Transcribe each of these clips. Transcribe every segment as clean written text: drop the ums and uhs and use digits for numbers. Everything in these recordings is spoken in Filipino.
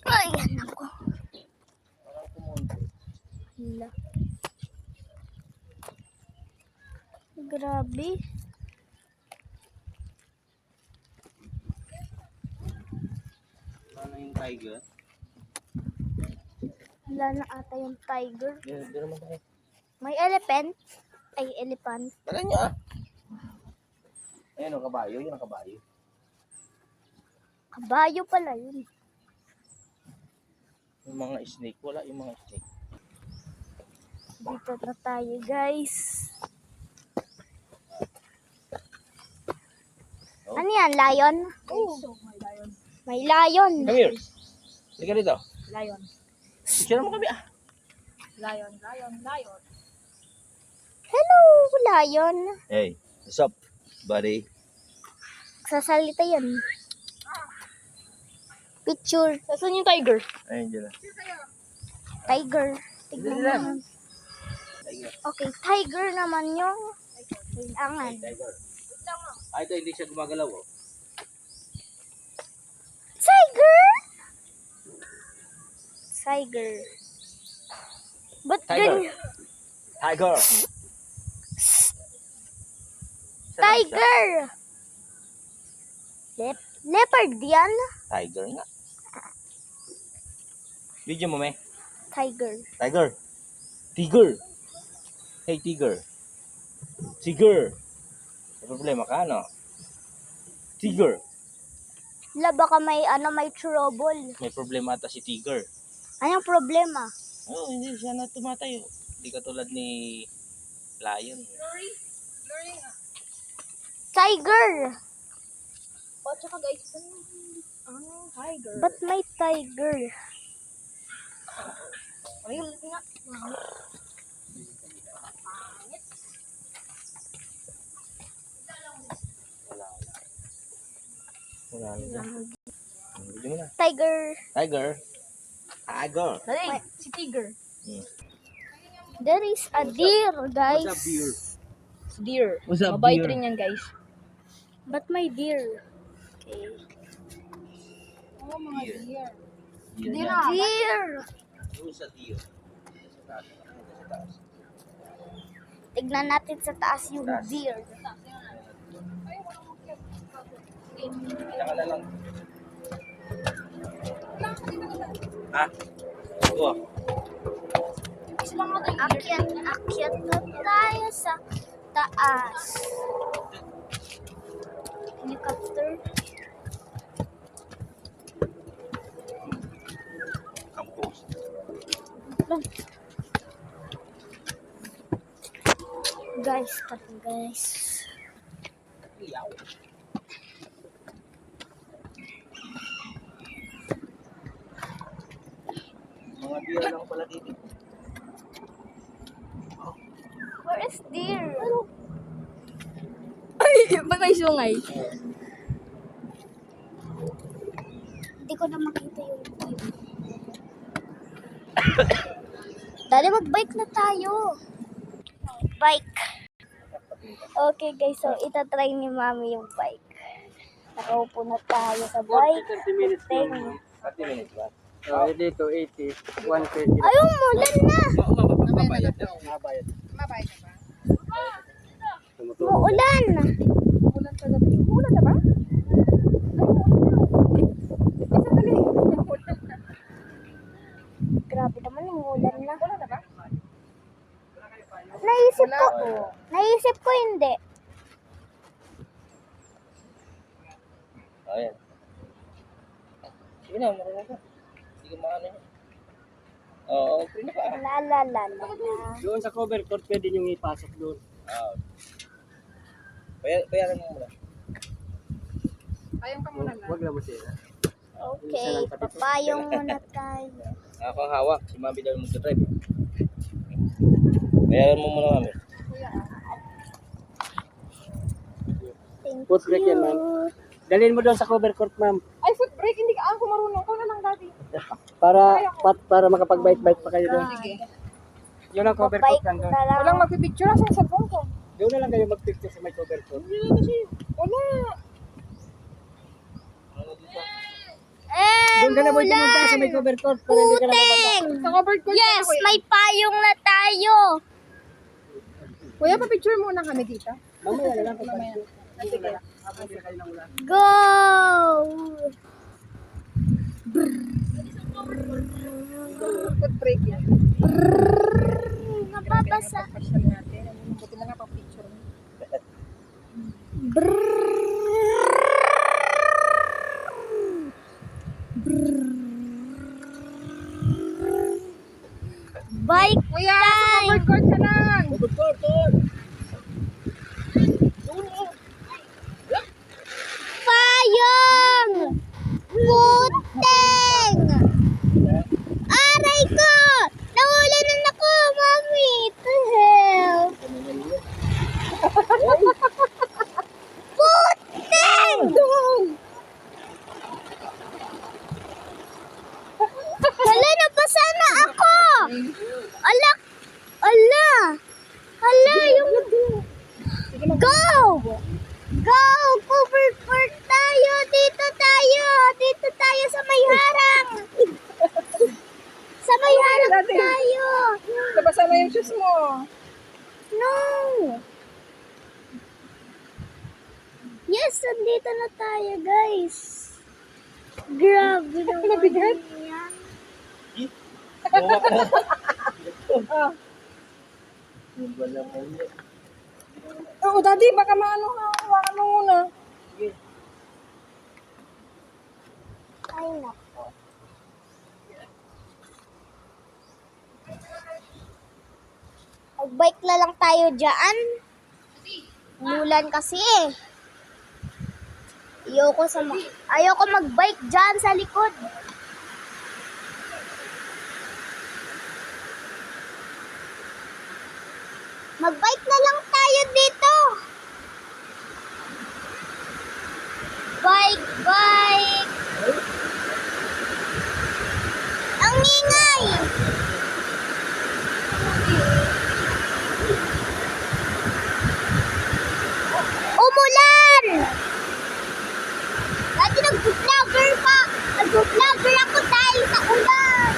Ayan ako. Hala. Grabe. Ano yung tiger? Wala na ata yung tiger. Di naman tayo. May elephant. Ay, elephant. Tara niya ah. Ayan ang kabayo, yun ang kabayo. Kabayo pala yun. Yung mga snake, wala yung mga snake. Dito na tayo, guys. Oh. Ano yan? Lion? Oo, may lion. May lion. Come here. Sige dito. Lion. Picture mo kami ah. Lion. Hello, lion. Hey, what's up, buddy? Sasalita yan. Picture. Saan yung tiger? Ayun dyan. Tiger. Tignan mo. Tiger. Okay, tiger naman yung kailangan. Tiger. Ah, ito hindi siya gumagalaw oh. Tiger! Tiger. Ba't Tiger. ganyan? Tiger. Tiger! Leopard yan? Tiger nga. Video mo may. Tiger. Tiger. Tiger. Hey, tiger. Tiger. May problema ka, no? Tiger. La, baka may trouble. May problema ata si tiger. Anong problema? Oh, hindi siya na tumatayo. Hindi katulad ni lion. Tiger! O, tsaka guys, tiger. Ba't may tiger? Ayun nga. Wala na. Video mo na. Tiger. Tiger. Tiger. Dali, si tiger. There is a deer, guys. What's up, deer? Si deer. What's up, Mabait deer? rin yan, guys. Ba't may deer? Okay. Oo, mga Deer. deer. Deer. Deer! Who's a deer? Sa taas. Sa taas. Tignan natin sa taas yung Taas. deer. Tsaka na lang. Ah? Ito ah. Akyat na tayo sa taas. Helicopter. Kampos. Guys, pati guys. Iyaw. Mga deer lang pala dito. Where is deer? Ay, ba't may sungay? Hindi ko na makita yung deer. Dali, mag-bike na tayo. Bike. Okay guys, so itatry ni Mami yung bike. Nakaupo na tayo sa bike. 30 minutes lang. 30 minutes ba? Dito 80, 130. Ayun, mulan na. Mabayad na. Nabayad. Muulan. Ulan sa gabi. Ulan na ba? Grabe naman yung ulan na. Ulan na ba? Naisip ko hindi. Ayan. Sige na, marunong ka. Sige maano niya. Oo, okay na ka. La la la la. Doon sa cover court pwede nyo ipasok doon. Ah. Bayaran mo muna. Ayun ka muna na. Huwag na masira. Okay, papayong muna tayo. Ako ang hawak. Si Mami daw mag-drive. Bayaran mo muna, Mami. Thank Foot brake yan, ma'am. you. Dalhin mo doon sa cover court, ma'am. Ay, foot brake. Hindi ka ako marunong. Ko na lang dati. Para makapag-bite-bite pa kayo doon. Sige. Yun ang cover Bike court lang doon. na lang. Walang magpipicture sa cellphone ko. Doon na lang kayo mag-picture sa may cover court. Hindi na kasi. Wala. Doon ka na boy pumunta sa may cover court para hindi ka na mabasa. Puteng! Sa covered court Yes, na, kuya. may payong na tayo. Kuya, pa-picture muna kami dito. Mamaya na lang. Mamaya. Sige. Habang hindi kayo ng ulan. Go! Foot break yan. Nababasa. Pasyal natin. Buti na nga pa-picture mo. Bike Kuya, sa time! covered court ka lang. Cover court, doon. Payong! Puteng! Aray ko! Naulanan ako, mami! To hell! Puteng! Hala, nabasa na ako! Ala! Ala! Ala, yung... Go! Go! Cover court tayo! Dito tayo! Dito tayo sa may harang! Sa may harang Dati. tayo! Nabasa na yung shoes mo. No! Yes, nandito na tayo, guys. Grabe naman Nabigat? yan. Ah. Oo, daddy, baka maano muna. Ay, nako. Mag-bike na lang tayo dyan. Mulan kasi eh. Ayoko mag-bike dyan sa likod. Mag-bike na lang tayo dito. Bike, bike. Ang ingay. Umulan. Dati nag-vlogger pa. Nag-vlogger ako dahil sa ulan.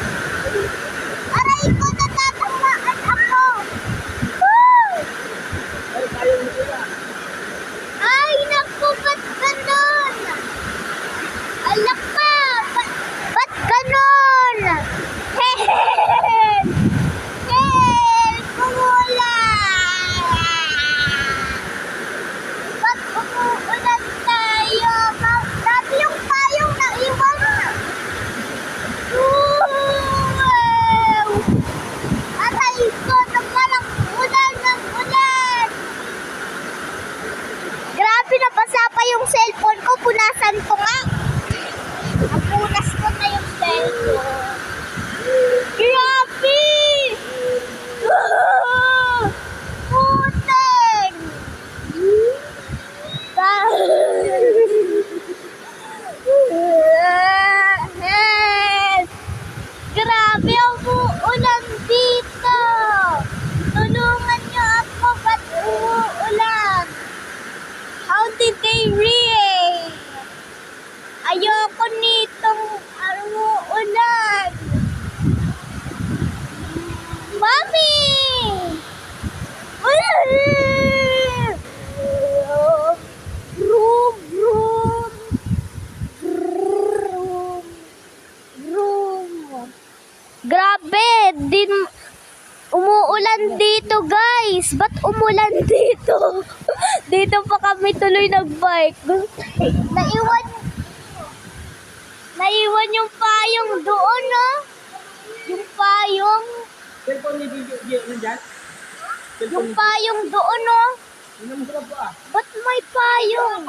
Aray ko, natatamaan ako. Woo! Ay, naku, ba't ganon? Alak ka, ba't ganon? Help! Help! Umulan! Ba't umuulan tayo? Dati yung payong naiwan. Wow! Aray ko, parang ulan ng ulan. Grabe, nabasa pa yung cellphone ko. Punasan ko nga. Napunas ko na yung cellphone. Grabe! Ah! Puteng! Help! Grabe ang uulan dito! Tulungan niyo ako, ba't uulan? How did they react? Ayoko nitong umuulan. Mami! Vroom, vroom. Vroom. Vroom. Grabe, umuulan dito, guys. Ba't umulan dito? Dito pa kami tuloy nag-bike. Naiwan yung payong doon, no? Yung payong. Cellphone ni Gigi, nandyan? Yung payong doon, no? Hindi mo sarap ba? Ba't may payong?